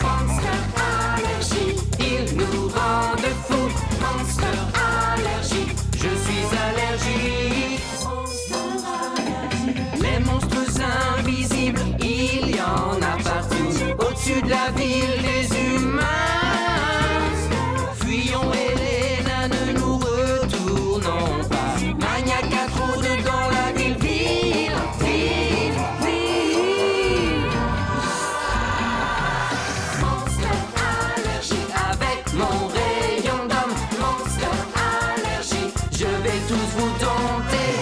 Monster Allergy, il nous rend de fous. Monster Allergy, je suis allergique. Monster Allergy. Les monstres invisibles, il y en a partout. Au-dessus de la ville des humains. Fuyons Helena, ne nous retournons pas. Maniaque à trop dans la ville, ville, ville, ville. Monster Allergy, avec mon rayon d'homme. Monster Allergy, je vais tous vous dompter.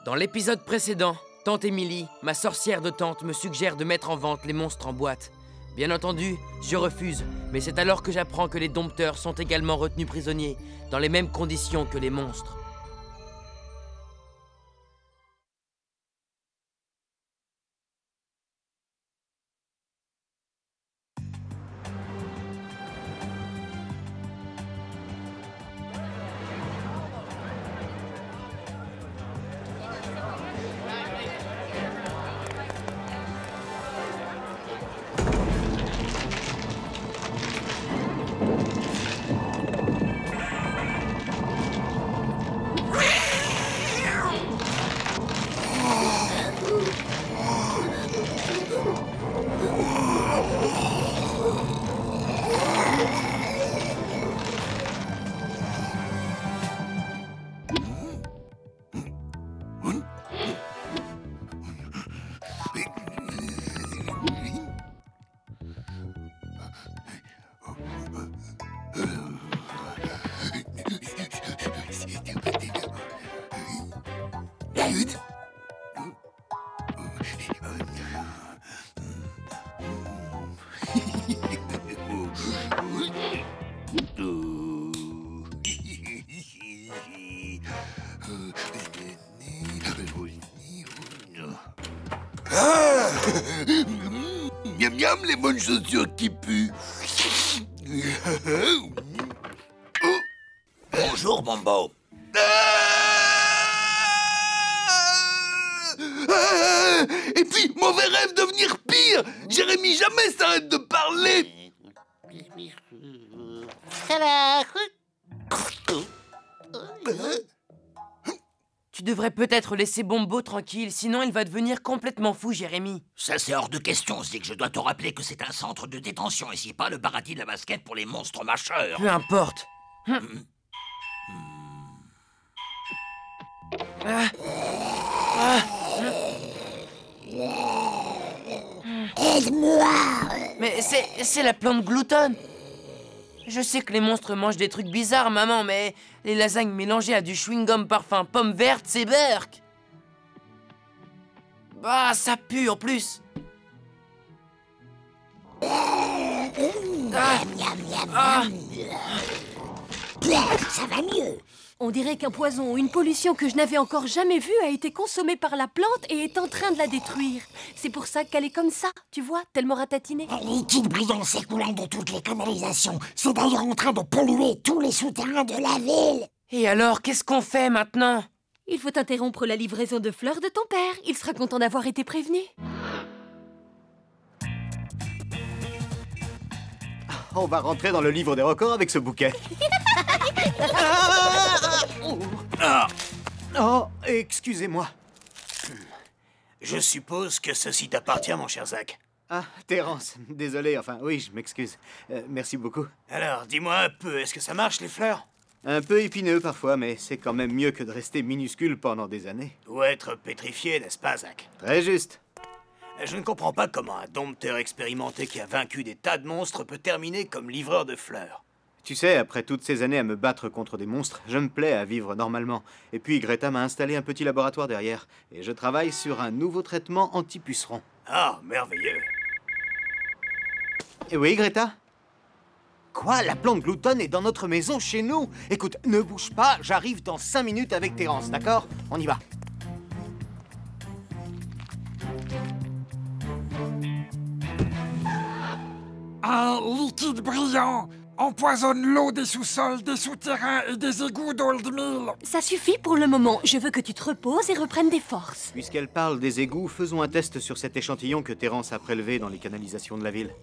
Dans l'épisode précédent, Tante Émilie, ma sorcière de tante, me suggère de mettre en vente les monstres en boîte. Bien entendu, je refuse, mais c'est alors que j'apprends que les dompteurs sont également retenus prisonniers, dans les mêmes conditions que les monstres. Miam miam, les bonnes chaussures qui puent. Oh. Bonjour, Bombo. Et puis, mauvais rêve devenir pire. Jérémy jamais s'arrête de parler. Tu devrais peut-être laisser Bombo tranquille, sinon il va devenir complètement fou, Jérémy. Ça, c'est hors de question, c'est que je dois te rappeler que c'est un centre de détention ici, pas le paradis de la basket pour les monstres mâcheurs. Peu importe. Mais c'est la plante gloutonne. Je sais que les monstres mangent des trucs bizarres, maman, mais les lasagnes mélangées à du chewing-gum parfum pomme verte, c'est Burk. Bah, ça pue en plus. Ça va mieux. On dirait qu'un poison ou une pollution que je n'avais encore jamais vue a été consommée par la plante et est en train de la détruire. C'est pour ça qu'elle est comme ça, tu vois, tellement ratatinée. Un liquide brillant s'écoulant de toutes les canalisations. C'est d'ailleurs en train de polluer tous les souterrains de la ville. Et alors, qu'est-ce qu'on fait maintenant? Il faut interrompre la livraison de fleurs de ton père. Il sera content d'avoir été prévenu. On va rentrer dans le livre des records avec ce bouquet. Oh, excusez-moi. Je suppose que ceci t'appartient, mon cher Zach. Ah, Terence, désolé, enfin, oui, je m'excuse. Merci beaucoup. Alors, dis-moi un peu, est-ce que ça marche, les fleurs? Un peu épineux parfois, mais c'est quand même mieux que de rester minuscule pendant des années. Ou être pétrifié, n'est-ce pas, Zach? Très juste. Je ne comprends pas comment un dompteur expérimenté qui a vaincu des tas de monstres peut terminer comme livreur de fleurs. Tu sais, après toutes ces années à me battre contre des monstres, je me plais à vivre normalement. Et puis Greta m'a installé un petit laboratoire derrière. Et je travaille sur un nouveau traitement anti-puceron. Ah, merveilleux. Et oui, Greta? Quoi? La plante gloutonne est dans notre maison, chez nous? Écoute, ne bouge pas, j'arrive dans 5 minutes avec Terence, d'accord? On y va. Un liquide brillant empoisonne l'eau des sous-sols, des souterrains et des égouts d'Old Mill. Ça suffit pour le moment. Je veux que tu te reposes et reprennes des forces. Puisqu'elle parle des égouts, faisons un test sur cet échantillon que Terence a prélevé dans les canalisations de la ville.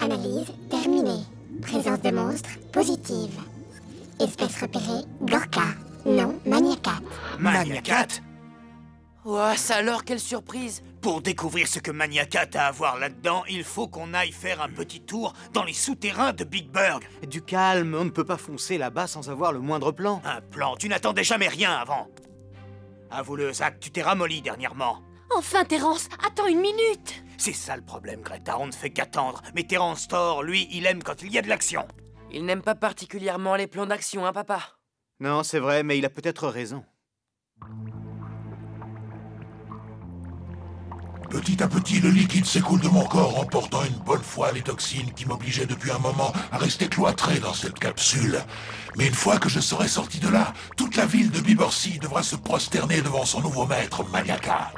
Analyse terminée. Présence de monstres positive. Espèce repérée, Gorka. Nom, Maniacat. Maniacat? Ouah, ça alors, quelle surprise! Pour découvrir ce que Maniacat a à voir là-dedans, il faut qu'on aille faire un petit tour dans les souterrains de Big Burg. Du calme, on ne peut pas foncer là-bas sans avoir le moindre plan. Un plan, tu n'attendais jamais rien avant. Avoue-le, Zach, tu t'es ramolli dernièrement. Enfin, Terence, attends une minute. C'est ça le problème, Greta, on ne fait qu'attendre. Mais Terence Thor, lui, il aime quand il y a de l'action. Il n'aime pas particulièrement les plans d'action, hein, papa? Non, c'est vrai, mais il a peut-être raison. Petit à petit, le liquide s'écoule de mon corps, emportant une bonne fois les toxines qui m'obligeaient depuis un moment à rester cloîtré dans cette capsule. Mais une fois que je serai sorti de là, toute la ville de Bibersea devra se prosterner devant son nouveau maître, Maniacat.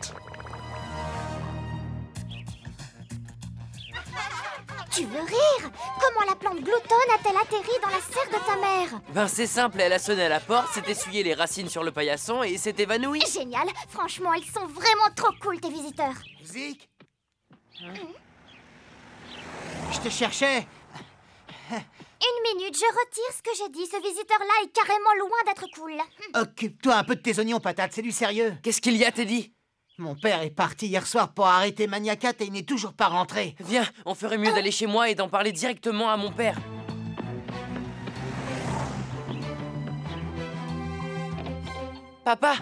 Tu veux rire? Comment la plante gloutonne a-t-elle atterri dans la serre de ta mère? Ben c'est simple, elle a sonné à la porte, s'est essuyé les racines sur le paillasson et s'est évanouie. Génial! Franchement, ils sont vraiment trop cool, tes visiteurs. Zik? Je te cherchais. Une minute, je retire ce que j'ai dit. Ce visiteur-là est carrément loin d'être cool. Occupe-toi un peu de tes oignons, patate, c'est du sérieux. Qu'est-ce qu'il y a, Teddy? Mon père est parti hier soir pour arrêter Maniacat et il n'est toujours pas rentré. Viens, on ferait mieux d'aller chez moi et d'en parler directement à mon père. Papa?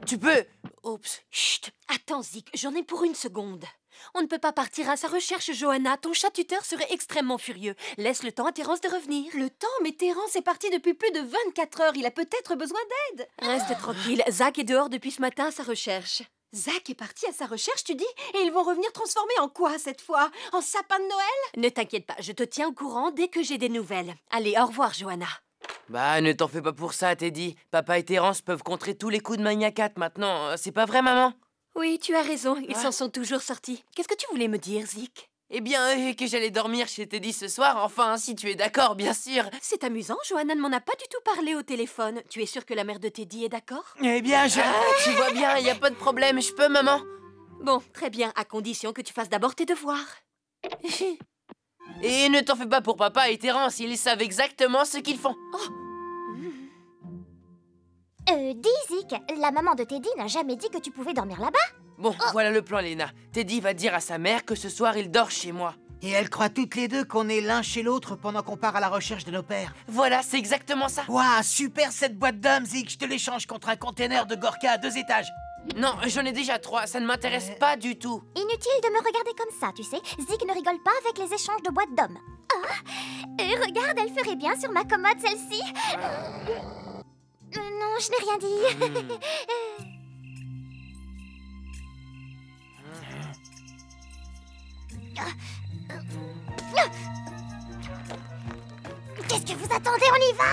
Tu peux... Oups. Chut, attends, Zik, j'en ai pour une seconde. On ne peut pas partir à sa recherche, Johanna. Ton chat-tuteur serait extrêmement furieux. Laisse le temps à Terence de revenir. Le temps? Mais Terence est parti depuis plus de 24 heures. Il a peut-être besoin d'aide. Reste tranquille. Zach est dehors depuis ce matin à sa recherche. Zach est parti à sa recherche, tu dis? Et ils vont revenir transformés en quoi, cette fois? En sapin de Noël? Ne t'inquiète pas, je te tiens au courant dès que j'ai des nouvelles. Allez, au revoir, Johanna. Bah, ne t'en fais pas pour ça, Teddy. Papa et Terence peuvent contrer tous les coups de Maniacat maintenant. C'est pas vrai, maman? Oui, tu as raison, ils s'en sont toujours sortis. Qu'est-ce que tu voulais me dire, Zik? Eh bien, que j'allais dormir chez Teddy ce soir, enfin, si tu es d'accord, bien sûr. C'est amusant, Johanna ne m'en a pas du tout parlé au téléphone. Tu es sûre que la mère de Teddy est d'accord? Eh bien, tu vois bien, y a pas de problème, je peux, maman? Bon, très bien, à condition que tu fasses d'abord tes devoirs. Et ne t'en fais pas pour papa et Terence, ils savent exactement ce qu'ils font. Oh. Dis, Zik, la maman de Teddy n'a jamais dit que tu pouvais dormir là-bas? Bon, voilà le plan, Lena. Teddy va dire à sa mère que ce soir, il dort chez moi. Et elles croient toutes les deux qu'on est l'un chez l'autre pendant qu'on part à la recherche de nos pères. Voilà, c'est exactement ça. Waouh, super cette boîte d'hommes, Zik. Je te l'échange contre un container de Gorka à 2 étages. Non, j'en ai déjà 3, ça ne m'intéresse pas du tout. Inutile de me regarder comme ça, tu sais. Zik ne rigole pas avec les échanges de boîtes d'hommes. Regarde, elle ferait bien sur ma commode, celle-ci. Non, je n'ai rien dit. Qu'est-ce que vous attendez? On y va!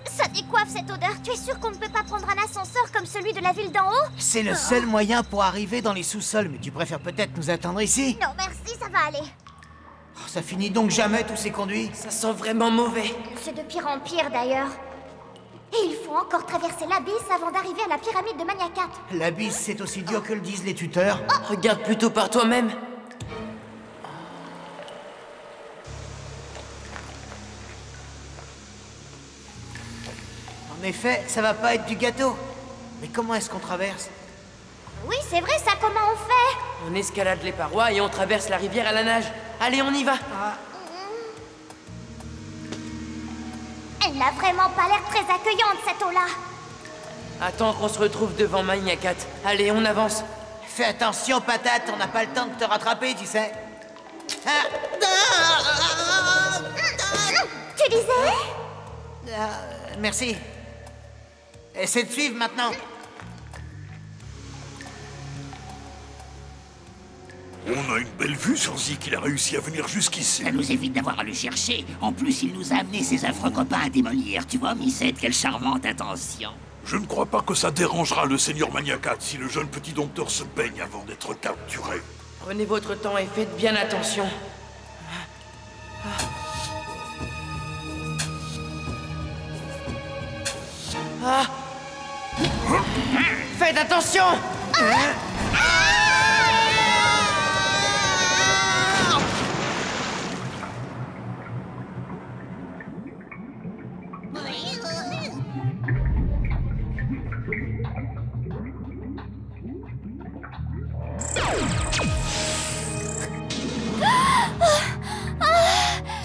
Ça décoiffe cette odeur. Tu es sûr qu'on ne peut pas prendre un ascenseur comme celui de la ville d'en haut? C'est le seul moyen pour arriver dans les sous-sols, mais tu préfères peut-être nous attendre ici? Non, merci, ça va aller. Oh, ça finit donc jamais tous ces conduits? Ça sent vraiment mauvais. C'est de pire en pire d'ailleurs. Et il faut encore traverser l'abysse avant d'arriver à la pyramide de Maniacat. L'abysse, c'est aussi dur que le disent les tuteurs. Regarde plutôt par toi-même. En effet, ça va pas être du gâteau. Mais comment est-ce qu'on traverse? Oui, c'est vrai, ça, comment on fait? On escalade les parois et on traverse la rivière à la nage. Allez, on y va. Elle n'a vraiment pas l'air très accueillante, cette eau-là. Attends qu'on se retrouve devant Maniacat. Allez, on avance. Fais attention, patate, on n'a pas le temps de te rattraper, tu sais. Tu disais? Merci. Essaie de suivre maintenant. On a une belle vue sur Zik, il a réussi à venir jusqu'ici. Ça nous évite d'avoir à le chercher. En plus, il nous a amené ses affreux copains à démolir. Tu vois, Missette, quelle charmante attention. Je ne crois pas que ça dérangera le seigneur Maniacat si le jeune petit dompteur se baigne avant d'être capturé. Prenez votre temps et faites bien attention. Ah. Faites attention!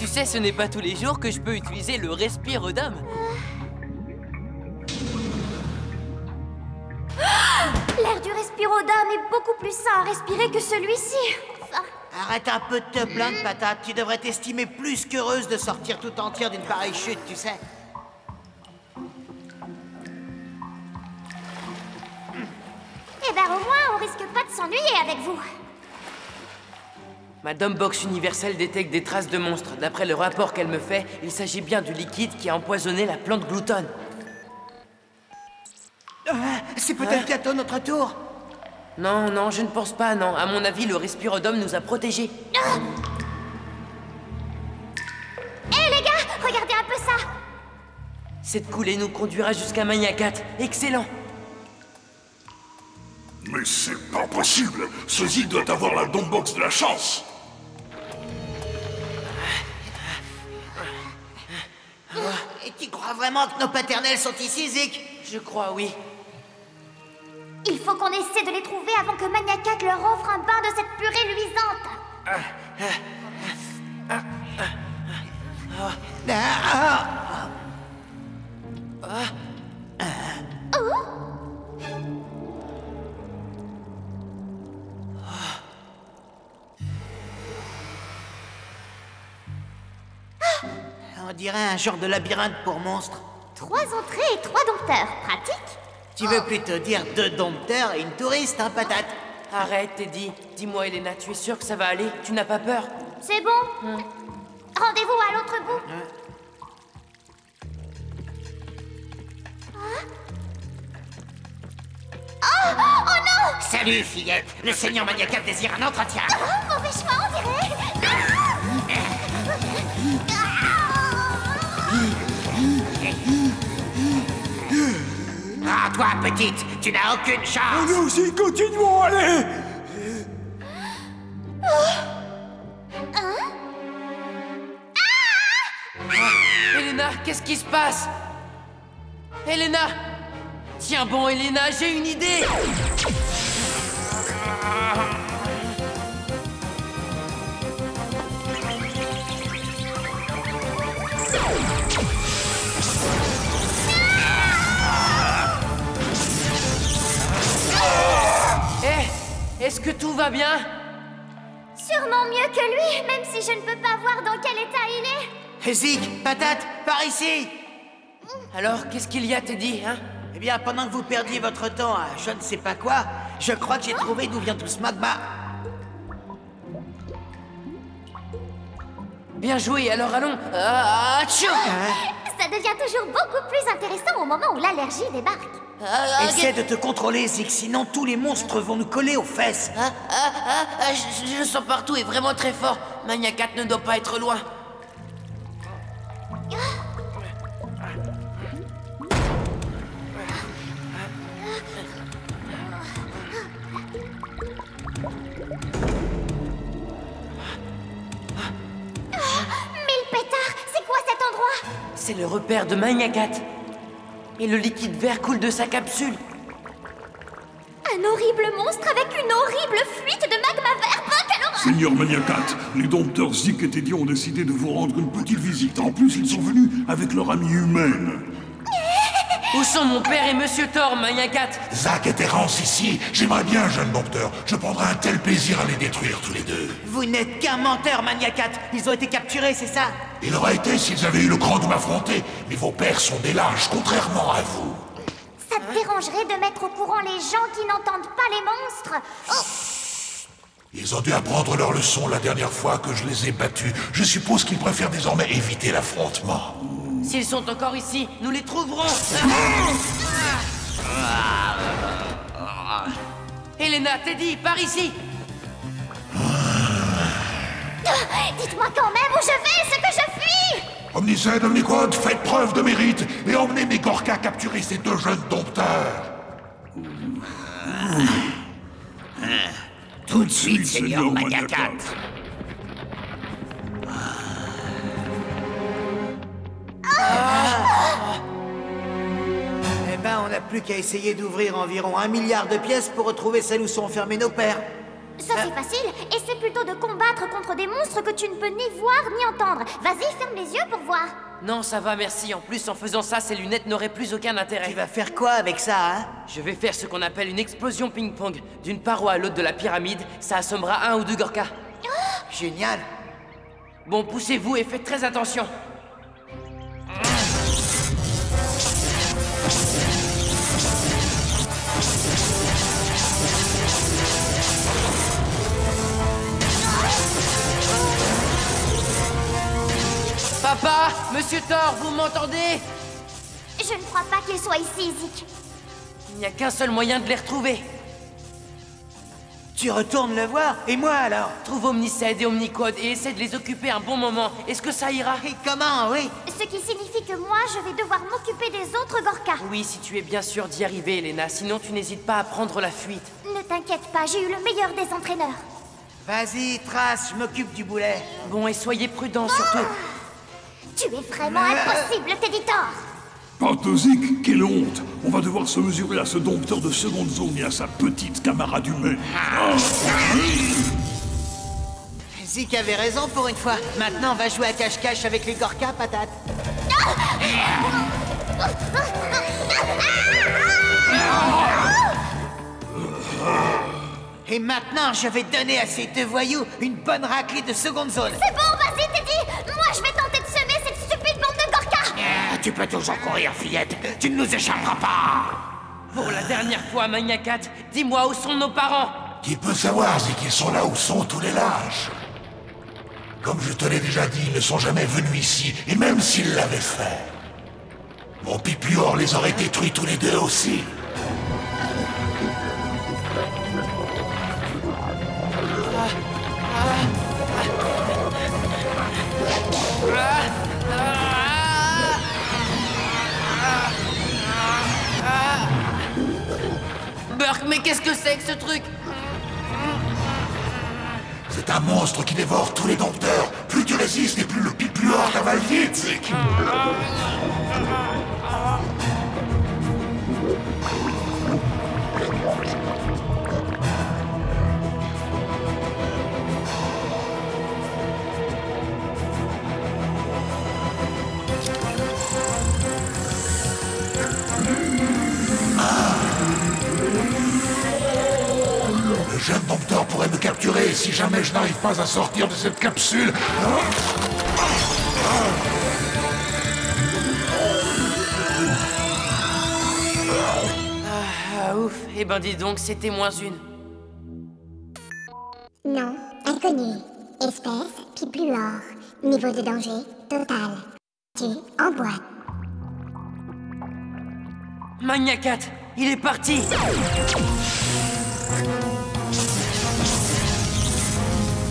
Tu sais, ce n'est pas tous les jours que je peux utiliser le respirodome. L'air du respirodome est beaucoup plus sain à respirer que celui-ci. Enfin... Arrête un peu de te plaindre, Patate. Tu devrais t'estimer plus qu'heureuse de sortir tout entière d'une pareille chute, tu sais. Eh ben au moins, on risque pas de s'ennuyer avec vous. Ma Dombox universelle détecte des traces de monstres. D'après le rapport qu'elle me fait, il s'agit bien du liquide qui a empoisonné la plante gloutonne. C'est peut-être bientôt notre tour. Non, non, je ne pense pas, non. À mon avis, le respirodome nous a protégés. Hé les gars, regardez un peu ça. Cette coulée nous conduira jusqu'à Maniacat. Excellent. Mais c'est pas possible. Ce Zik doit avoir la Dombox de la chance. Et tu crois vraiment que nos paternels sont ici, Zik? Je crois, oui. Il faut qu'on essaie de les trouver avant que Maniacat leur offre un bain de cette purée luisante. On dirait un genre de labyrinthe pour monstres. 3 entrées et 3 dompteurs. Pratique? Tu veux plutôt dire 2 dompteurs et une touriste, hein, Patate? Arrête, Teddy. Dis-moi, Elena, tu es sûre que ça va aller? Tu n'as pas peur? C'est bon. Rendez-vous à l'autre bout. Oh non! Salut, fillette. Le seigneur Maniacat désire un entretien. Oh, mauvais choix, on dirait. Ah, toi, petite, tu n'as aucune chance. Nous aussi, continuons, allez. Elena, qu'est-ce qui se passe? Elena! Tiens bon, Elena, j'ai une idée! Est-ce que tout va bien? Sûrement mieux que lui, même si je ne peux pas voir dans quel état il est. Zik, Patate, par ici! Alors, qu'est-ce qu'il y a, Teddy, hein? Eh bien, pendant que vous perdiez votre temps à je ne sais pas quoi, je crois que j'ai trouvé d'où vient tout ce magma. Bien joué, alors allons. Atchou! Ça devient toujours beaucoup plus intéressant au moment où l'allergie débarque. Essaie de te contrôler, Zik, sinon tous les monstres vont nous coller aux fesses. Je le sens partout et vraiment très fort. Maniacat ne doit pas être loin. Mille pétards, c'est quoi cet endroit? C'est le repère de Maniacat. Et le liquide vert coule de sa capsule. Un horrible monstre avec une horrible fuite de magma vert. Quelle horreur! Seigneur Maniacat, les dompteurs Zik et Teddy ont décidé de vous rendre une petite visite. En plus, ils sont venus avec leur amie humaine. Où sont mon père et Monsieur Thor, Maniacat? Zack et Terrence ici. J'aimerais bien, jeune dompteur. Je prendrais un tel plaisir à les détruire tous les deux. Vous n'êtes qu'un menteur, Maniacat. Ils ont été capturés, c'est ça? Il aurait été s'ils avaient eu le cran de m'affronter. Mais vos pères sont des lâches, contrairement à vous. Ça te dérangerait de mettre au courant les gens qui n'entendent pas les monstres? Ils ont dû apprendre leur leçon la dernière fois que je les ai battus. Je suppose qu'ils préfèrent désormais éviter l'affrontement. S'ils sont encore ici, nous les trouverons. Elena, Teddy, par ici. Dites-moi quand même où je vais, ce que je fuis! Omnicide, Omniquad, faites preuve de mérite et emmenez mes Gorkas capturer ces deux jeunes dompteurs. Tout de suite, Seigneur Magnacat. Eh ben, on n'a plus qu'à essayer d'ouvrir environ 1 milliard de pièces pour retrouver celles où sont enfermés nos pères. Ça c'est facile, et c'est plutôt de combattre contre des monstres que tu ne peux ni voir ni entendre. Vas-y, ferme les yeux pour voir. Non, ça va, merci. En plus, en faisant ça, ces lunettes n'auraient plus aucun intérêt. Tu vas faire quoi avec ça, hein? Je vais faire ce qu'on appelle une explosion ping-pong. D'une paroi à l'autre de la pyramide, ça assommera 1 ou 2 Gorkas. Génial. Bon, poussez-vous et faites très attention. Papa, Monsieur Thor, vous m'entendez? Je ne crois pas qu'ils soient ici, Zik. Il n'y a qu'un seul moyen de les retrouver. Tu retournes le voir? Et moi alors? Trouve Omnicide et Omniquad et essaie de les occuper un bon moment. Est-ce que ça ira? Et comment, oui? Ce qui signifie que moi, je vais devoir m'occuper des autres Gorkas. Oui, si tu es bien sûr d'y arriver, Elena. Sinon, tu n'hésites pas à prendre la fuite. Ne t'inquiète pas, j'ai eu le meilleur des entraîneurs. Vas-y, trace, je m'occupe du boulet. Bon, et soyez prudents surtout. Tu es vraiment impossible, Teddy Thor. Pantosic, quelle honte! On va devoir se mesurer à ce dompteur de seconde zone et à sa petite camarade humaine. Zik avait raison pour une fois. Maintenant, on va jouer à cache-cache avec les Gorkas, patate. Et maintenant, je vais donner à ces deux voyous une bonne raclée de seconde zone. C'est bon, vas-y, Teddy. Moi, je vais tenter de semer cette stupide bande de Gorkas. Tu peux toujours courir, fillette. Tu ne nous échapperas pas. Pour la dernière fois, Magnacat, dis-moi où sont nos parents? Qui peut savoir si qu'ils sont là où sont tous les lâches? Comme je te l'ai déjà dit, ils ne sont jamais venus ici, et même s'ils l'avaient fait, mon Pipior les aurait détruits tous les deux aussi. Burk, mais qu'est-ce que c'est que ce truc? C'est un monstre qui dévore tous les dompteurs. Plus tu résistes et plus le Pipior t'avale vite, Zik. Le jeune dompteur pourrait me capturer si jamais je n'arrive pas à sortir de cette capsule. Ouf, eh ben dis donc, c'était -1. Non, inconnu. Espèce, Pipluor. Niveau de danger, total. Tu en boîte. Magnacat, il est parti.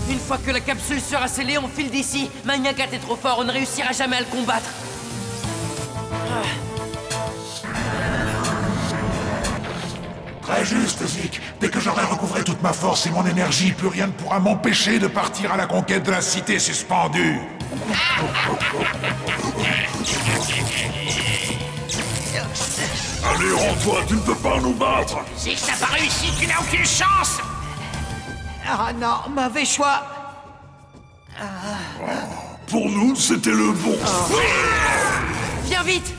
Une fois que la capsule sera scellée, on file d'ici. Magnacat est trop fort, on ne réussira jamais à le combattre. Très juste, Zik. Dès que j'aurai recouvré toute ma force et mon énergie, plus rien ne pourra m'empêcher de partir à la conquête de la cité suspendue. Allez, rends-toi, tu ne peux pas nous battre! Si ça n'a pas réussi, tu n'as aucune chance! Ah non, mauvais choix. Pour nous, c'était le bon. Viens vite.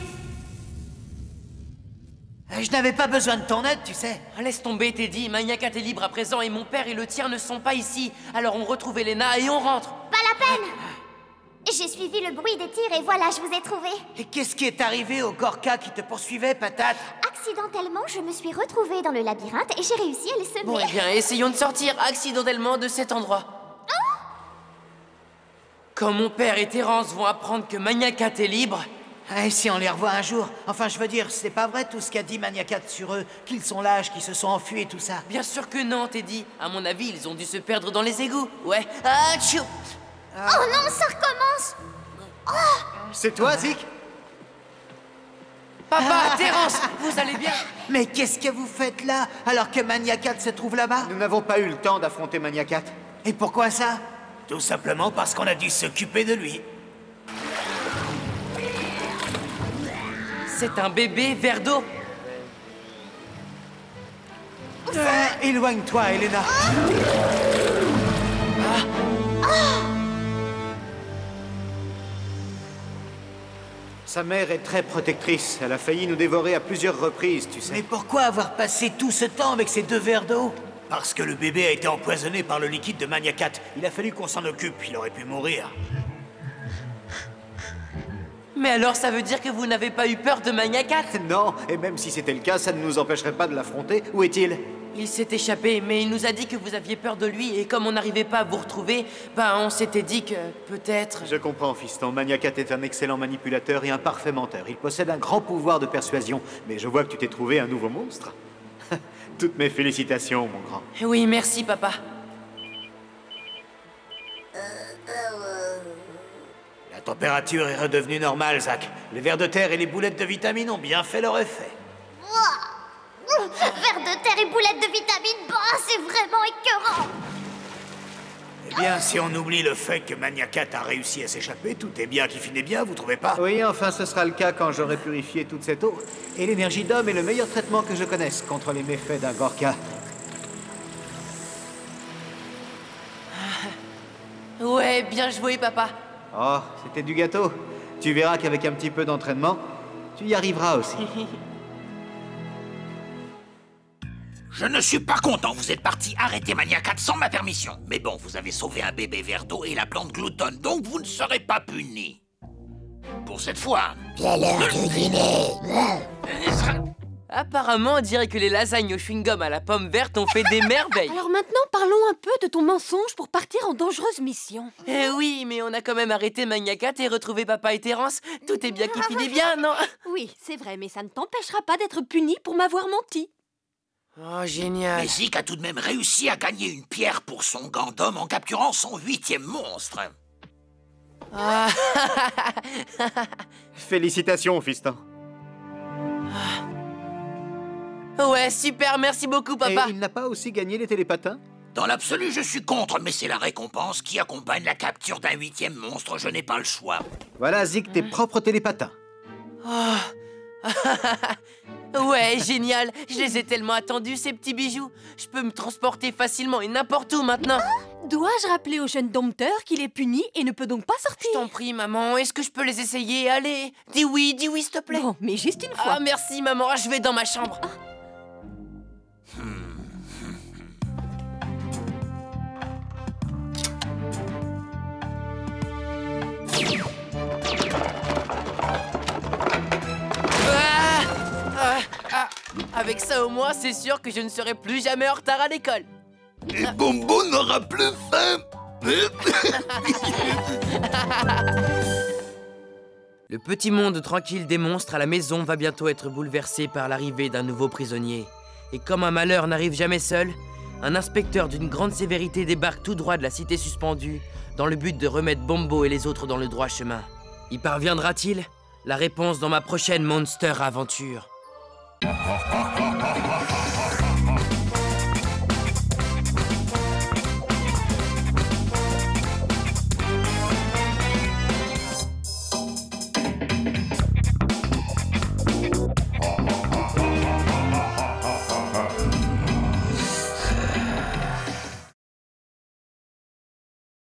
Je n'avais pas besoin de ton aide, tu sais. Laisse tomber, Teddy. Magnacat est libre à présent et mon père et le tien ne sont pas ici. Alors on retrouve Elena et on rentre. Pas la peine. J'ai suivi le bruit des tirs et voilà, je vous ai trouvé. Et qu'est-ce qui est arrivé au Gorka qui te poursuivait, Patate? Accidentellement, je me suis retrouvée dans le labyrinthe et j'ai réussi à le semer. Bon, eh bien, essayons de sortir accidentellement de cet endroit. Quand mon père et Terence vont apprendre que Magnacat est libre... Et si on les revoit un jour? Enfin, je veux dire, c'est pas vrai tout ce qu'a dit Magnacat sur eux, qu'ils sont lâches, qu'ils se sont enfuis et tout ça. Bien sûr que non, Teddy. À mon avis, ils ont dû se perdre dans les égouts. Ouais. Ah, tchou. Oh non, ça recommence. C'est toi, Zik? Papa, Terence, vous allez bien? Mais qu'est-ce que vous faites là, alors que Magnacat se trouve là-bas? Nous n'avons pas eu le temps d'affronter Magnacat. Et pourquoi ça? Tout simplement parce qu'on a dû s'occuper de lui. C'est un bébé verre d'eau. Éloigne-toi, Elena. Sa mère est très protectrice. Elle a failli nous dévorer à plusieurs reprises, tu sais. Mais pourquoi avoir passé tout ce temps avec ces 2 verres d'eau? Parce que le bébé a été empoisonné par le liquide de Magnacat. Il a fallu qu'on s'en occupe, il aurait pu mourir. Mais alors, ça veut dire que vous n'avez pas eu peur de Magnacat? Non, et même si c'était le cas, ça ne nous empêcherait pas de l'affronter. Où est-il? Il s'est échappé, mais il nous a dit que vous aviez peur de lui, et comme on n'arrivait pas à vous retrouver, on s'était dit que, peut-être... Je comprends, fiston. Magnacat est un excellent manipulateur et un parfait menteur. Il possède un grand pouvoir de persuasion, mais je vois que tu t'es trouvé un nouveau monstre. Toutes mes félicitations, mon grand. Oui, merci, papa. La température est redevenue normale, Zach. Les vers de terre et les boulettes de vitamines ont bien fait leur effet. Vers de terre et boulettes de vitamines, c'est vraiment écœurant. Eh bien, si on oublie le fait que Magnacat a réussi à s'échapper, tout est bien qui finit bien, vous trouvez pas? Oui, enfin, ce sera le cas quand j'aurai purifié toute cette eau. Et l'énergie d'homme est le meilleur traitement que je connaisse contre les méfaits d'un Gorka. Ouais, bien joué, papa. Oh, c'était du gâteau. Tu verras qu'avec un petit peu d'entraînement, tu y arriveras aussi. Je ne suis pas content, vous êtes parti arrêter Magnacat sans ma permission. Mais bon, vous avez sauvé un bébé verre d'eau et la plante gloutonne, donc vous ne serez pas puni. Pour cette fois. Bien l'heure du dîner. Apparemment, on dirait que les lasagnes au chewing-gum à la pomme verte ont fait des merveilles. Alors maintenant, parlons un peu de ton mensonge pour partir en dangereuse mission. Eh oui, mais on a quand même arrêté Magnacat et retrouvé papa et Terence. Tout est bien qui finit bien, non? Oui, c'est vrai, mais ça ne t'empêchera pas d'être puni pour m'avoir menti. Oh, génial. Mais Zik a tout de même réussi à gagner une pierre pour son gant d'homme en capturant son 8e monstre. Ah. Félicitations, fiston. Ouais, super, merci beaucoup, papa. Et il n'a pas aussi gagné les télépatins? Dans l'absolu, je suis contre, mais c'est la récompense qui accompagne la capture d'un 8e monstre, je n'ai pas le choix. Voilà, Zik, tes propres télépatins. Oh. Ouais, génial. Je les ai tellement attendus, ces petits bijoux. Je peux me transporter facilement et n'importe où maintenant. Dois-je rappeler au jeune dompteur qu'il est puni et ne peut donc pas sortir? Je t'en prie, maman. Est-ce que je peux les essayer? Allez, dis oui, s'il te plaît. Bon, mais juste une fois. Ah, merci, maman. Je vais dans ma chambre. Avec ça au moins, c'est sûr que je ne serai plus jamais en retard à l'école. Et Bombo n'aura plus faim. Le petit monde tranquille des monstres à la maison va bientôt être bouleversé par l'arrivée d'un nouveau prisonnier. Et comme un malheur n'arrive jamais seul, un inspecteur d'une grande sévérité débarque tout droit de la cité suspendue dans le but de remettre Bombo et les autres dans le droit chemin. Y parviendra-t-il? La réponse dans ma prochaine Monster Aventure.